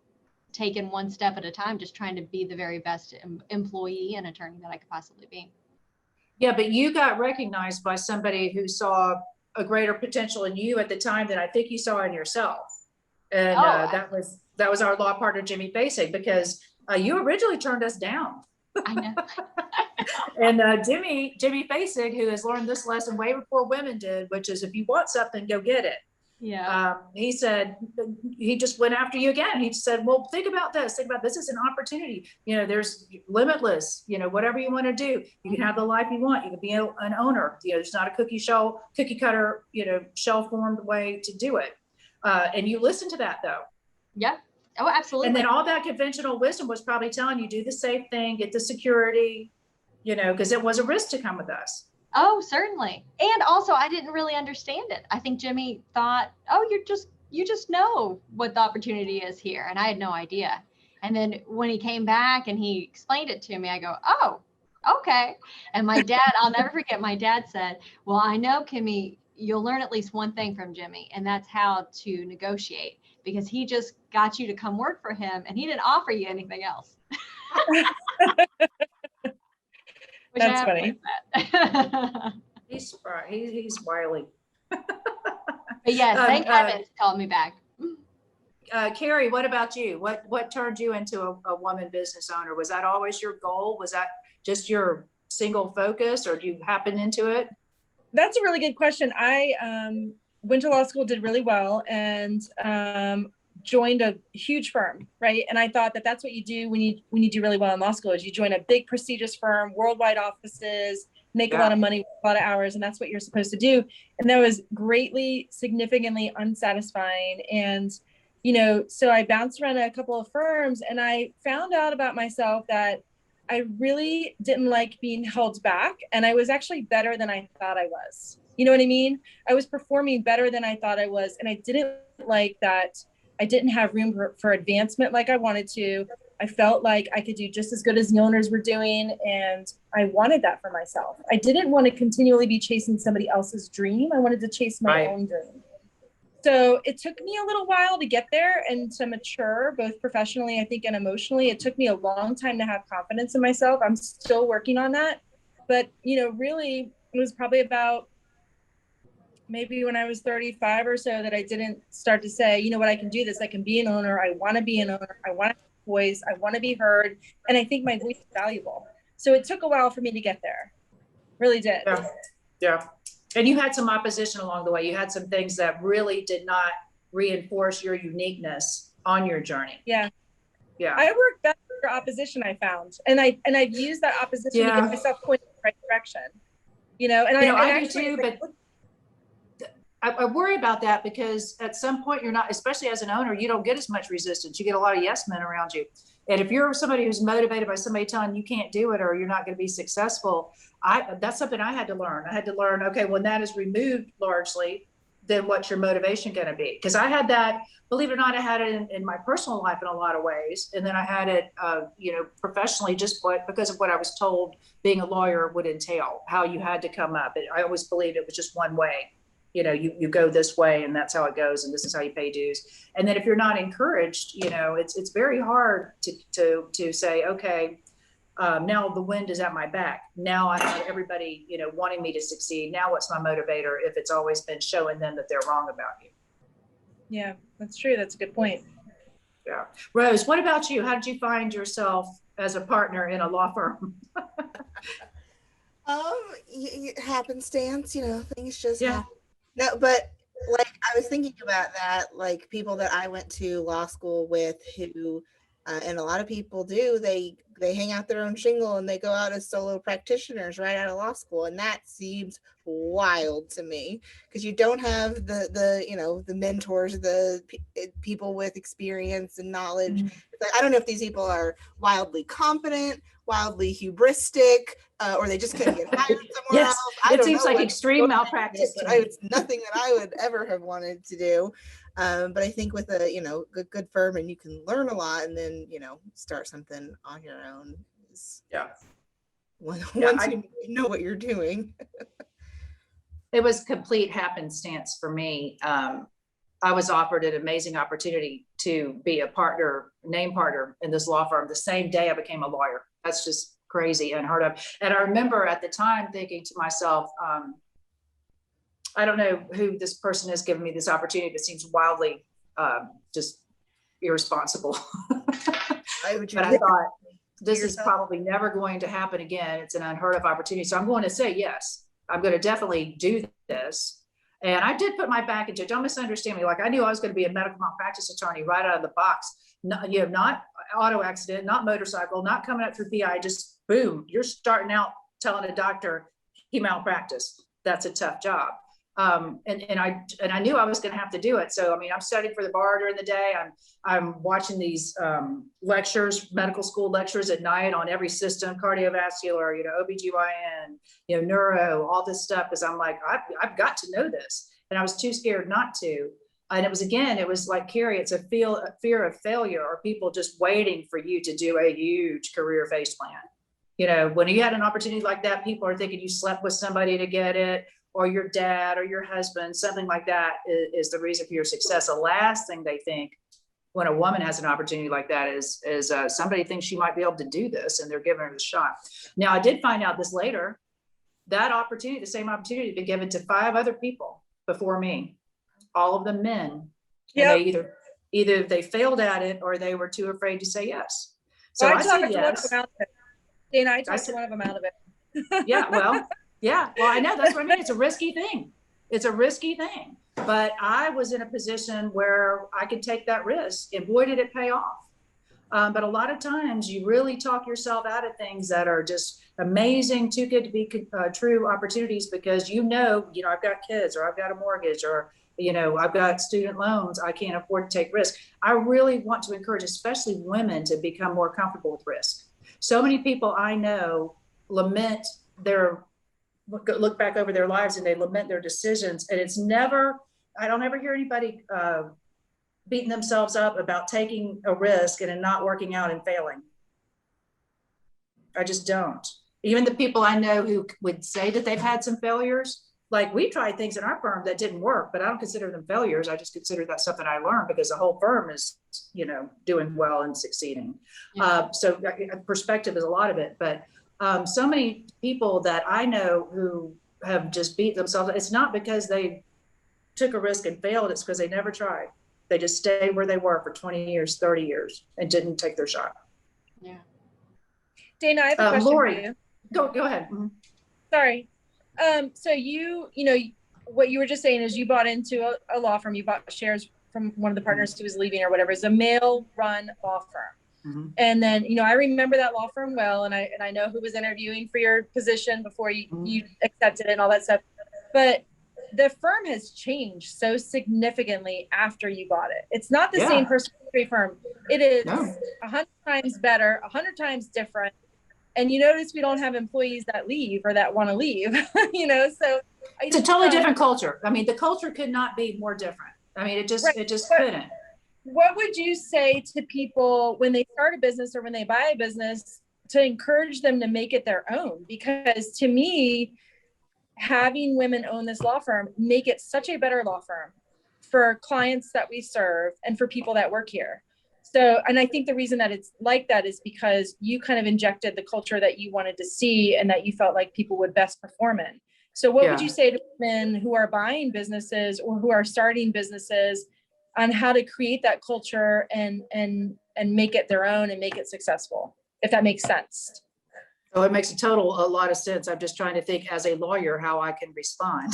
taking one step at a time, just trying to be the very best employee and attorney that I could possibly be. Yeah, but you got recognized by somebody who saw a greater potential in you at the time than I think you saw in yourself. And that was our law partner, Jimmy Basig, because you originally turned us down. I know. And Jimmy Basig, who has learned this lesson way before women did, which is if you want something, go get it. Yeah. He said, he just went after you again. He said, well, think about this is an opportunity. You know, there's limitless, you know, whatever you want to do, you can have the life you want. You can be an owner. You know, there's not a cookie cutter, you know, shell formed way to do it. And you listen to that though. Yeah. Oh, absolutely. And then all that conventional wisdom was probably telling you, do the safe thing, get the security, you know, because it was a risk to come with us. Oh, certainly. And also, I didn't really understand it. I think Jimmy thought, oh, you just know what the opportunity is here. And I had no idea. And then when he came back and he explained it to me, I go, oh, okay. And my dad, I'll never forget, my dad said, well, I know, Kimmy, you'll learn at least one thing from Jimmy, and that's how to negotiate, because he just got you to come work for him and he didn't offer you anything else. That's funny. He's wily. But yes, thank heavens called me back. Carrie, what about you? What turned you into a woman business owner? Was that always your goal? Was that just your single focus, or do you happen into it? That's a really good question. I went to law school, did really well, and joined a huge firm, right? And I thought that that's what you do when you do really well in law school, is you join a big prestigious firm, worldwide offices, make a lot of money, a lot of hours, and that's what you're supposed to do. And that was significantly unsatisfying. And, you know, so I bounced around a couple of firms and I found out about myself that I really didn't like being held back. And I was actually better than I thought I was. You know what I mean? I was performing better than I thought I was. And I didn't like that I didn't have room for advancement like I wanted to. I felt like I could do just as good as the owners were doing. And I wanted that for myself. I didn't want to continually be chasing somebody else's dream. I wanted to chase my own dream. So it took me a little while to get there and to mature, both professionally, I think, and emotionally. It took me a long time to have confidence in myself. I'm still working on that. But, really, it was probably about maybe when I was 35 or so that I didn't start to say, you know what, I can do this. I can be an owner. I want to be an owner. I want to have a voice. I want to be heard. And I think my voice is valuable. So it took a while for me to get there. Really did. Yeah. Yeah. And you had some opposition along the way. You had some things that really did not reinforce your uniqueness on your journey. Yeah. Yeah. I work better for opposition, I found. And I've used that opposition to get myself pointed in the right direction. I do too, but I worry about that because at some point you're not, especially as an owner, you don't get as much resistance. You get a lot of yes men around you. And if you're somebody who's motivated by somebody telling you can't do it or you're not going to be successful, that's something I had to learn. I had to learn, okay, when that is removed largely, then what's your motivation going to be? Because I had that, believe it or not, I had it in my personal life in a lot of ways. And then I had it, professionally, just because of what I was told being a lawyer would entail, how you had to come up. I always believed it was just one way. You go this way and that's how it goes. And this is how you pay dues. And then if you're not encouraged, it's very hard to say, okay, now the wind is at my back. Now I have everybody, wanting me to succeed. Now what's my motivator if it's always been showing them that they're wrong about you? Yeah, that's true. That's a good point. Yeah. Rose, what about you? How did you find yourself as a partner in a law firm? Happenstance, things just Yeah. happen. No, but like I was thinking about that, like people that I went to law school with who, and a lot of people do, they hang out their own shingle and they go out as solo practitioners right out of law school. And that seems wild to me because you don't have the mentors, the people with experience and knowledge. Like, I don't know if these people are wildly confident, wildly hubristic, or they just couldn't get hired somewhere Yes, else. it seems like extreme malpractice. It's nothing that I would ever have wanted to do. But I think with a good firm, and you can learn a lot, and then start something on your own. Once you know what you're doing. It was complete happenstance for me. I was offered an amazing opportunity to be a name partner in this law firm the same day I became a lawyer. That's just crazy, unheard of. And I remember at the time thinking to myself, I don't know who this person is giving me this opportunity, but seems wildly just irresponsible. But I thought, this is probably never going to happen again. It's an unheard of opportunity. So I'm going to say yes. I'm going to definitely do this. And I did put my back into it. Don't misunderstand me. Like I knew I was going to be a medical malpractice attorney right out of the box. Not auto accident, not motorcycle, not coming up through PI, just boom, you're starting out telling a doctor he malpracticed. That's a tough job. And I knew I was going to have to do it. So, I'm studying for the bar during the day. I'm watching these lectures, medical school lectures at night on every system, cardiovascular, OBGYN, neuro, all this stuff. Cause I'm like, I've got to know this. And I was too scared not to. And it was like, Carrie, it's a fear of failure or people just waiting for you to do a huge career face plan. When you had an opportunity like that, people are thinking you slept with somebody to get it, or your dad or your husband, something like that is the reason for your success. The last thing they think when a woman has an opportunity like that is somebody thinks she might be able to do this and they're giving her the shot. Now, I did find out this later, that opportunity, the same opportunity had been given to 5 other people before me, all of them men. Yep. And they either they failed at it or they were too afraid to say yes. So Well, I said yes. Dana, I talked one of them out of it. Yeah, well, I know. That's what I mean. It's a risky thing. But I was in a position where I could take that risk, and boy, did it pay off. But a lot of times you really talk yourself out of things that are just amazing, too good to be true opportunities because I've got kids or I've got a mortgage or, I've got student loans. I can't afford to take risk. I really want to encourage, especially women, to become more comfortable with risk. So many people I know lament look back over their lives and they lament their decisions. And I don't ever hear anybody beating themselves up about taking a risk and it not working out and failing. I just don't. Even the people I know who would say that they've had some failures, like we tried things in our firm that didn't work, but I don't consider them failures. I just consider that something I learned because the whole firm is, doing well and succeeding. Yeah. So perspective is a lot of it, but so many people that I know who have just beat themselves, it's not because they took a risk and failed, it's because they never tried. They just stayed where they were for 20 years, 30 years and didn't take their shot. Yeah. Dana, I have a question Lori, for you. go ahead. Sorry. So what you were just saying is you bought into a law firm, you bought shares from one of the partners who was leaving or whatever. It's a male run law firm. And then, I remember that law firm well, and I know who was interviewing for your position before you accepted it and all that stuff. But the firm has changed so significantly after you bought it. It's not the same personal firm. It is 100 times better, 100 times different. And you notice we don't have employees that leave or that want to leave, so it's a totally different culture. I mean, the culture could not be more different. I mean, it just couldn't. What would you say to people when they start a business or when they buy a business to encourage them to make it their own? Because to me, having women own this law firm make it such a better law firm for clients that we serve and for people that work here. So, and I think the reason that it's like that is because you kind of injected the culture that you wanted to see and that you felt like people would best perform in. So what would you say to women who are buying businesses or who are starting businesses on how to create that culture and make it their own and make it successful, if that makes sense? Oh, it makes a lot of sense. I'm just trying to think as a lawyer how I can respond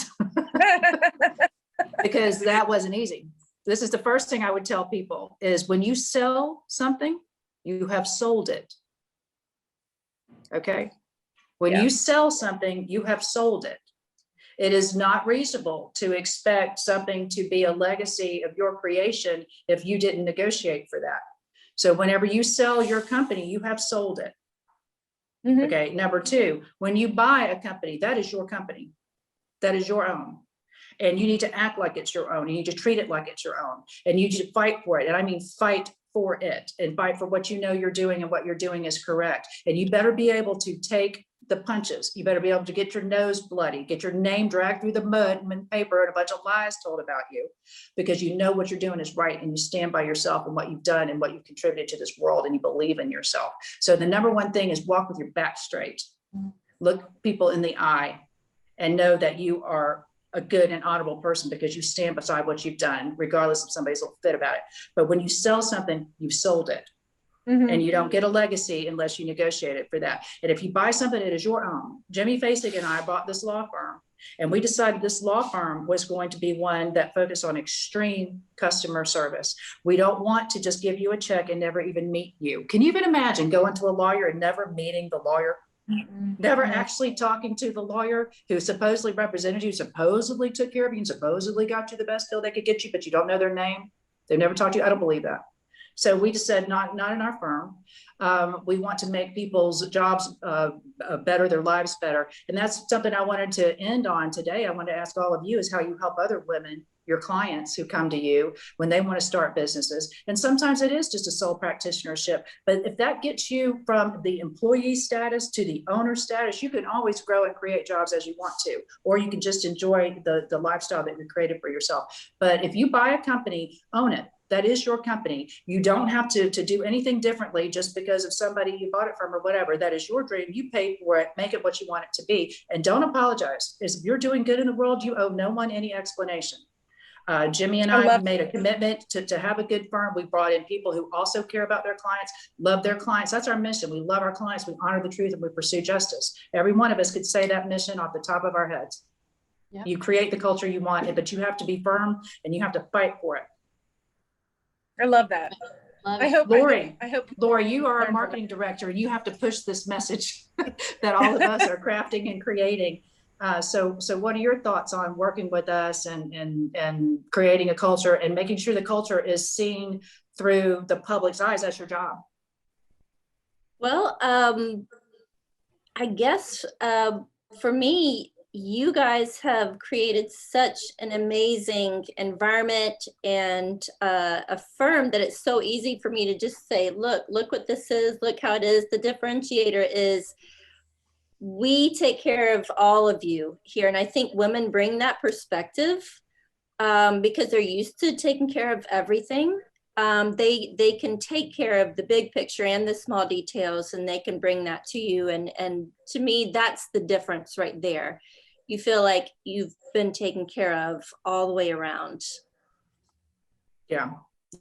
because that wasn't easy. This is the first thing I would tell people is when you sell something, you have sold it. Okay. When you sell something, you have sold it. It is not reasonable to expect something to be a legacy of your creation if you didn't negotiate for that. So whenever you sell your company, you have sold it. Okay. Number two, when you buy a company, that is your company. That is your own. And you need to act like it's your own. You need to treat it like it's your own. And you need to fight for it. And I mean, fight for it and fight for what you're doing and what you're doing is correct. And you better be able to take the punches. You better be able to get your nose bloody, get your name dragged through the mud and paper and a bunch of lies told about you because you know what you're doing is right and you stand by yourself and what you've done and what you've contributed to this world and you believe in yourself. So the number one thing is walk with your back straight. Look people in the eye and know that you are a good and honorable person because you stand beside what you've done, regardless if somebody's a little fit about it. But when you sell something, you've sold it. And you don't get a legacy unless you negotiate it for that. And if you buy something that is your own, Jimmy Fasig and I bought this law firm and we decided this law firm was going to be one that focused on extreme customer service. We don't want to just give you a check and never even meet you. Can you even imagine going to a lawyer and never meeting the lawyer? Never actually talking to the lawyer who supposedly represented you, supposedly took care of you, and supposedly got you the best deal they could get you, but you don't know their name. They've never talked to you. I don't believe that. So we just said, not in our firm. We want to make people's jobs better, their lives better. And that's something I wanted to end on today. I want to ask all of you is how you help other women, your clients who come to you when they want to start businesses. And sometimes it is just a sole practitionership. But if that gets you from the employee status to the owner status, you can always grow and create jobs as you want to, or you can just enjoy the lifestyle that you created for yourself. But if you buy a company, own it. That is your company. You don't have to do anything differently just because of somebody you bought it from or whatever. That is your dream. You paid for it. Make it what you want it to be. And don't apologize. If you're doing good in the world, you owe no one any explanation. Jimmy and I made a commitment to have a good firm. We brought in people who also care about their clients, love their clients. That's our mission. We love our clients. We honor the truth and we pursue justice. Every one of us could say that mission off the top of our heads. Yep. You create the culture you want, but you have to be firm and you have to fight for it. I love that. I hope Lori, you are a marketing director and you have to push this message that all of us are crafting and creating. So what are your thoughts on working with us and creating a culture and making sure the culture is seen through the public's eyes? That's your job. Well, I guess for me, you guys have created such an amazing environment and a firm that it's so easy for me to just say, look what this is, look how it is. The differentiator is we take care of all of you here. And I think women bring that perspective because they're used to taking care of everything. They can take care of the big picture and the small details, and they can bring that to you. And to me, that's the difference right there. You feel like you've been taken care of all the way around. Yeah,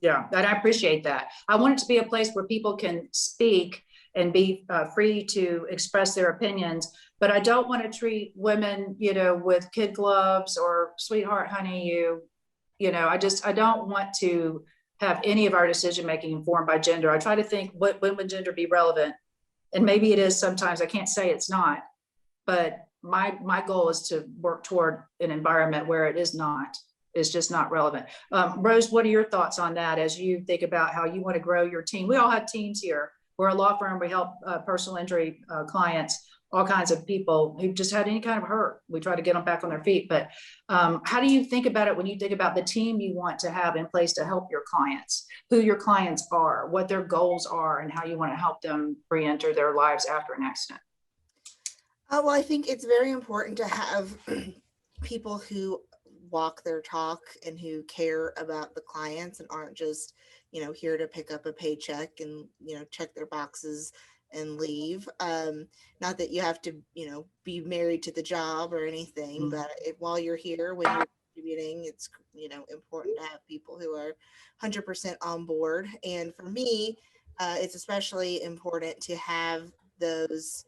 yeah, and I appreciate that. I want it to be a place where people can speak and be free to express their opinions, but I don't want to treat women, you know, with kid gloves or sweetheart, honey, you know, I don't want to have any of our decision making informed by gender. I try to think, when would gender be relevant? And maybe it is sometimes. I can't say it's not, but my goal is to work toward an environment where it is not. It's just not relevant. Rose, what are your thoughts on that as you think about how you want to grow your team? We all have teams here. We're a law firm. We help personal injury clients, all kinds of people who've just had any kind of hurt. We try to get them back on their feet. But how do you think about it when you think about the team you want to have in place to help your clients, who your clients are, what their goals are, and how you want to help them re-enter their lives after an accident? Well, I think it's very important to have people who walk their talk and who care about the clients and aren't just, you know, here to pick up a paycheck and, you know, check their boxes and leave. Not that you have to, you know, be married to the job or anything, but while you're here, when you're contributing, it's, you know, important to have people who are 100% on board. And for me, it's especially important to have those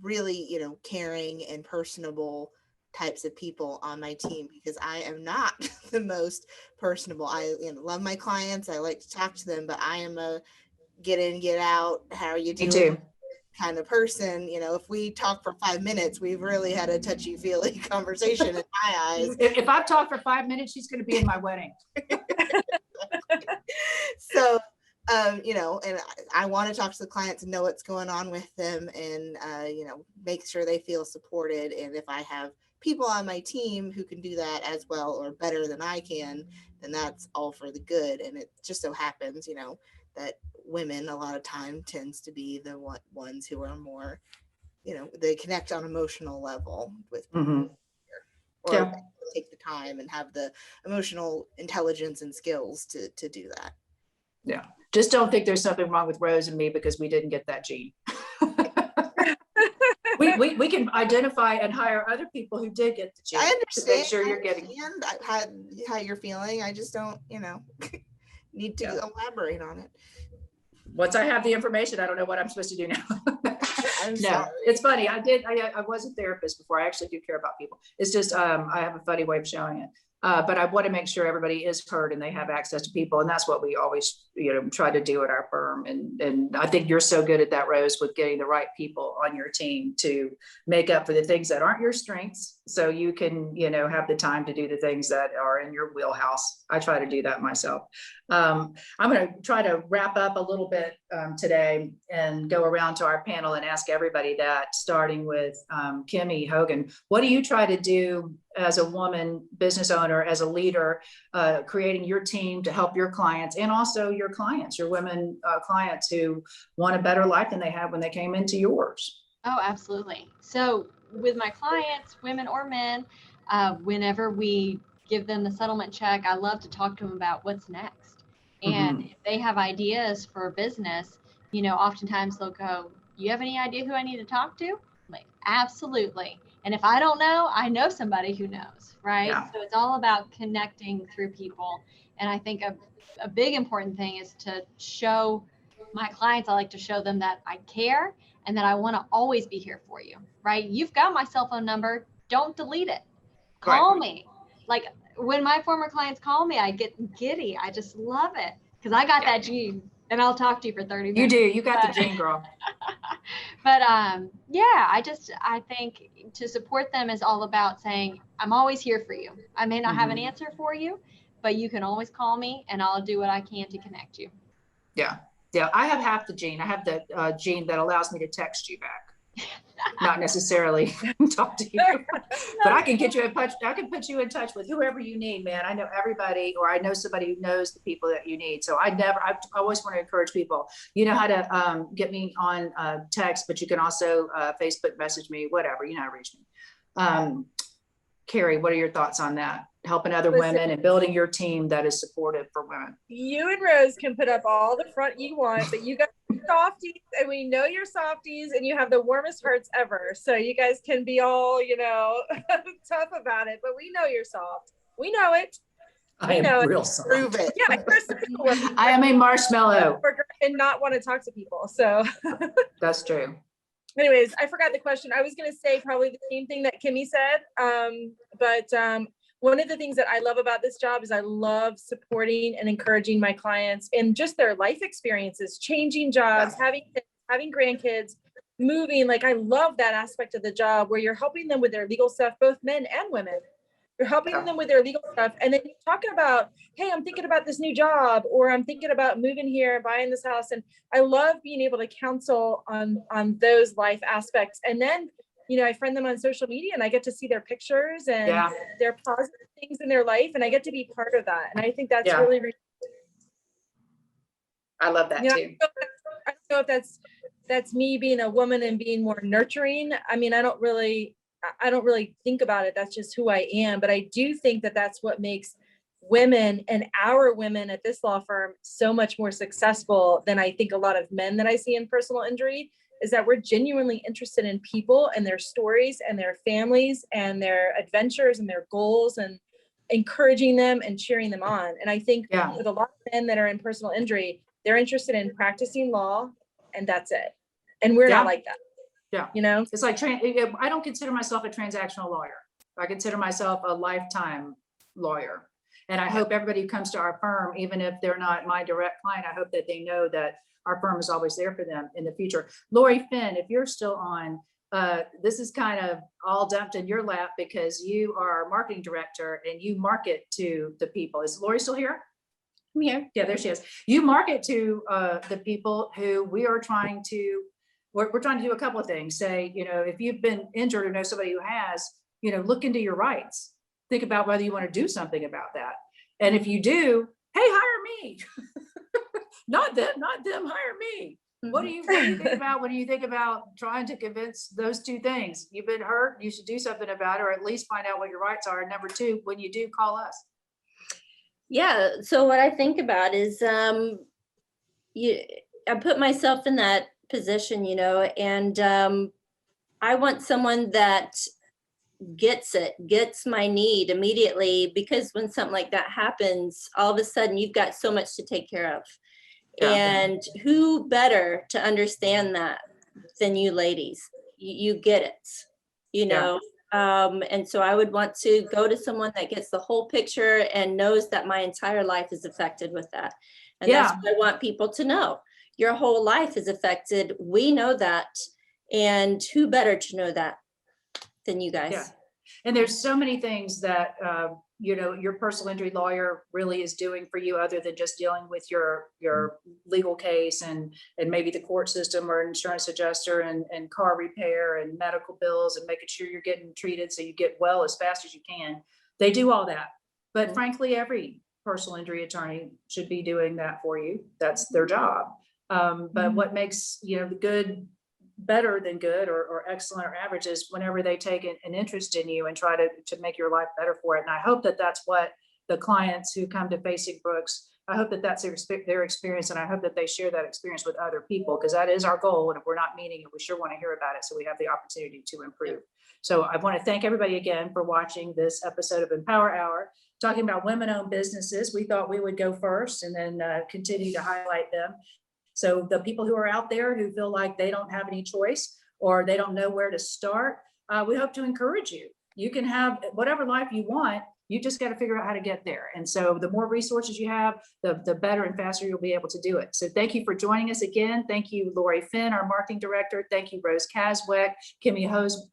really, you know, caring and personable types of people on my team, because I am not the most personable. I, you know, love my clients. I like to talk to them, but I am a get in, get out, how are you doing? Me too. Kind of person. You know, if we talk for 5 minutes, we've really had a touchy-feely conversation in my eyes. If I've talked for 5 minutes, she's going to be in my wedding. So, you know, and I want to talk to the clients and know what's going on with them, and, you know, make sure they feel supported. And if I have people on my team who can do that as well or better than I can, then that's all for the good. And it just so happens, you know, that women a lot of time tends to be the ones who are more, you know, they connect on emotional level with people, or take the time and have the emotional intelligence and skills to do that. Yeah. Just don't think there's something wrong with Rose and me because we didn't get that gene. we can identify and hire other people who did get the gene. I understand. To make sure you're getting how you're feeling. I just don't, you know, need to elaborate on it. Once I have the information, I don't know what I'm supposed to do now. I'm no, sorry. It's funny. I was a therapist before. I actually do care about people. It's just, I have a funny way of showing it. But I want to make sure everybody is heard and they have access to people. And that's what we always, you know, try to do at our firm. And I think you're so good at that, Rose, with getting the right people on your team to make up for the things that aren't your strengths. So you can, you know, have the time to do the things that are in your wheelhouse. I try to do that myself. I'm going to try to wrap up a little bit today and go around to our panel and ask everybody that, starting with Kimmy Hogan. What do you try to do as a woman business owner, as a leader, creating your team to help your clients, and also your clients, your women clients who want a better life than they had when they came into yours? Oh, absolutely. So with my clients, women or men, whenever we give them the settlement check, I love to talk to them about what's next. And if they have ideas for business, you know, oftentimes they'll go, you have any idea who I need to talk to? I'm like, absolutely. And if I don't know, I know somebody who knows, right? Yeah. So it's all about connecting through people. And I think a big important thing is to show my clients, I like to show them that I care and that I want to always be here for you, right? You've got my cell phone number. Don't delete it. Call me. Like when my former clients call me, I get giddy. I just love it because I got that gene, and I'll talk to you for 30 minutes. You do. You got the gene, girl. But yeah, I think to support them is all about saying, I'm always here for you. I may not have an answer for you, but you can always call me and I'll do what I can to connect you. Yeah. Yeah. I have half the gene. I have the gene that allows me to text you back. not necessarily talk to you, but I can get you in touch. I can put you in touch with whoever you need, man. I know everybody, or I know somebody who knows the people that you need. So I always want to encourage people, you know how to get me on text, but you can also Facebook message me, whatever, you know how to reach me. Carrie, what are your thoughts on that? Helping other women and building your team that is supportive for women. You and Rose can put up all the front you want, but you guys are softies, and we know you're softies, and you have the warmest hearts ever. So you guys can be all, you know, tough about it, but we know you're soft. We know it. I am real soft. Prove it. Yeah, I am a marshmallow. And not want to talk to people. So That's true. anyways, I forgot the question. I was going to say probably the same thing that Kimmy said. But one of the things that I love about this job is I love supporting and encouraging my clients in just their life experiences, changing jobs, having grandkids, moving. Like, I love that aspect of the job where you're helping them with their legal stuff, both men and women. You're helping them with their legal stuff. And then you're talking about, hey, I'm thinking about this new job, or I'm thinking about moving here, buying this house. And I love being able to counsel on those life aspects. And then, you know, I friend them on social media and I get to see their pictures and their positive things in their life. And I get to be part of that. And I think that's really, I love that too. I don't know if that's me being a woman and being more nurturing. I mean, I don't really think about it. That's just who I am. But I do think that that's what makes women and our women at this law firm so much more successful than I think a lot of men that I see in personal injury, is that we're genuinely interested in people and their stories and their families and their adventures and their goals, and encouraging them and cheering them on. And I think with a lot of men that are in personal injury, they're interested in practicing law, and that's it. And we're not like that. Yeah. You know, it's like, I don't consider myself a transactional lawyer. I consider myself a lifetime lawyer. And I hope everybody who comes to our firm, even if they're not my direct client, I hope that they know that our firm is always there for them in the future. Lori Finn, if you're still on, this is kind of all dumped in your lap because you are our marketing director and you market to the people. Is Lori still here? I'm here. Yeah, there she is. You market to the people who we are trying to, we're trying to do a couple of things. Say, you know, if you've been injured or know somebody who has, you know, look into your rights. Think about whether you want to do something about that. And if you do, hey, hire me. Not them, hire me. What do you think about when you think about trying to convince those two things? You've been hurt, you should do something about it, or at least find out what your rights are. And number two, when you do, call us. Yeah. So what I think about is, I put myself in that position, you know, and I want someone that gets my need immediately, because when something like that happens, all of a sudden you've got so much to take care of. And who better to understand that than you ladies? You get it, you know. And so I would want to go to someone that gets the whole picture and knows that my entire life is affected with that. And that's what I want people to know. Your whole life is affected. We know that. And who better to know that than you guys? Yeah. And there's so many things that, you know, your personal injury lawyer really is doing for you, other than just dealing with your legal case and maybe the court system or insurance adjuster and car repair and medical bills and making sure you're getting treated so you get well as fast as you can. They do all that. But frankly, every personal injury attorney should be doing that for you. That's their job. But what makes, you know, good better than good or excellent or average is whenever they take an interest in you and try to make your life better for it. And I hope that that's what the clients who come to Facing Brooks, I hope that that's their experience. And I hope that they share that experience with other people, because that is our goal. And if we're not meeting it, we sure want to hear about it, so we have the opportunity to improve. So I want to thank everybody again for watching this episode of EmPower Hour, talking about women-owned businesses. We thought we would go first and then continue to highlight them. So the people who are out there who feel like they don't have any choice or they don't know where to start, we hope to encourage you. You can have whatever life you want. You just got to figure out how to get there. And so the more resources you have, the better and faster you'll be able to do it. So thank you for joining us again. Thank you, Lori Finn, our marketing director. Thank you, Rose Caswick, Kimmy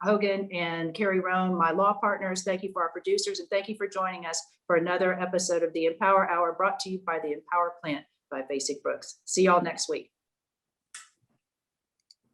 Hogan, and Carrie Roan, my law partners. Thank you for our producers. And thank you for joining us for another episode of the EmPower Hour, brought to you by the EmPower Plant by Facing Brooks. See y'all next week.